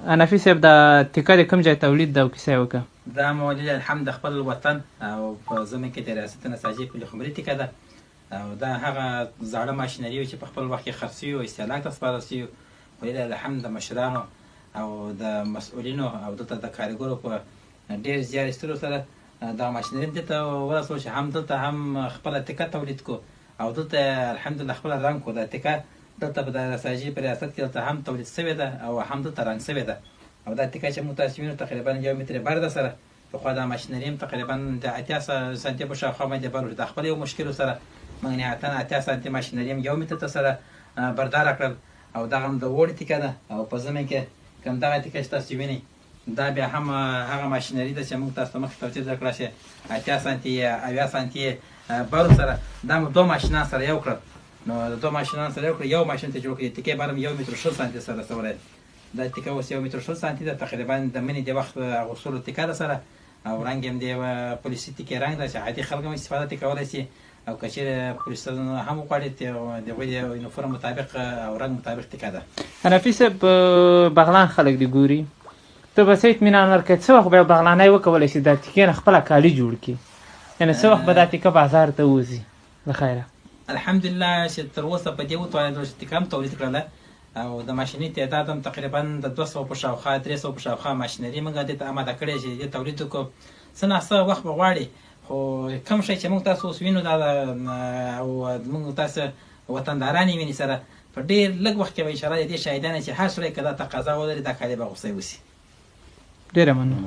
حنفي صاحب د تیکه د کوم ځای تولید ده او کیسه یې وکړه؟ دا مو ولله الحمد د خپل وطن او په زمین کې د ریاست نساجي پل خمري تیکه ده او دا هغه زاړه ماشینري وه چې په خپل وخت کې خرڅ شوي او استهلاک ته سپارل شوي ولله الحمد د مشرانو او د مسؤلینو او دلته د کارګرو په ډېر زیار ایستلو سره دغه ماشینري دلته ورسول چې هم دلته هم خپله تیکه تولید کړو او دلته الحمدلله خپله رنګ کړو. دا تیکه دلته په د نساجي په ریاست کې دلته هم تولید شوې ده او هم دلته رنګ شوې ده او دا تیکه چې موږ تاسو وینو تقریبا 1 متر بر ده سره پخوا دا ماشینري هم تقریبا د 80 سانتي په شاوخوا باندې بر و. د خپل یو مشکلو سره موږ نهایتاً 80 سانتي ماشینري هم 1 متر ته سره برداره کړل او دغه هم د اوړي تیکه ده او په زمین کې کوم دغه تیکه چې تاسو وینئ دا بیا هم هغه ماشینري ده چې موږ تاسو ته مخکې توضیح درکړه چې 80 سانتي یا 80 سانتي برو سره دا مو 2 ماشینان سره یو کړل. نو د 2 ماشینان سره یو کړل یو ماشین ته جوړ کړي تیکې بر هم 1 متر 60 سانتي سره رسولی. دا تیکه اوس 1 متر 60 سانتي ده تقریبا د مني د وخت اغوستلو تیکه ده سره او رنګ هم د پولیسي تیکې رنګ ده چې عادي خلک هم استفاده ترې کولی شي او که چېرې پولیسان هم وغواړي د هغوی د یونیفورم مطابق او رنګ مطابق تیکه ده. حنفي صاحب بغلان خلک دې ګوري ته به څه اطمینان ورکړې څه وخت به بغلانی وکولی شي دا تیکې نه خپله کالي جوړ کړي یعنې څه وخت به دا تیکه بازار ته وځي د خیره؟ الحمدلله چې تر اوسه په دې وتوانېدلو چې تیکه هم تولید کړله او د ماشیني تعداد هم تقریبا د 200 په شاوخوا 300 په شاوخوا ماشینري موږ دې ته اماده کړې چې دې تولید وکړو. څه ناڅه وخت به غواړي خو کوم شی چې موږ تاسو اوس وینو دا او موږ تاسو وطنداران یې ویني سره په ډېر لږ وخت کې به انشاءالله د دې شاهدانه چې هر سړی که دا تقاضا ولري دا کالي به اغوستی وسي. ډېره مننه.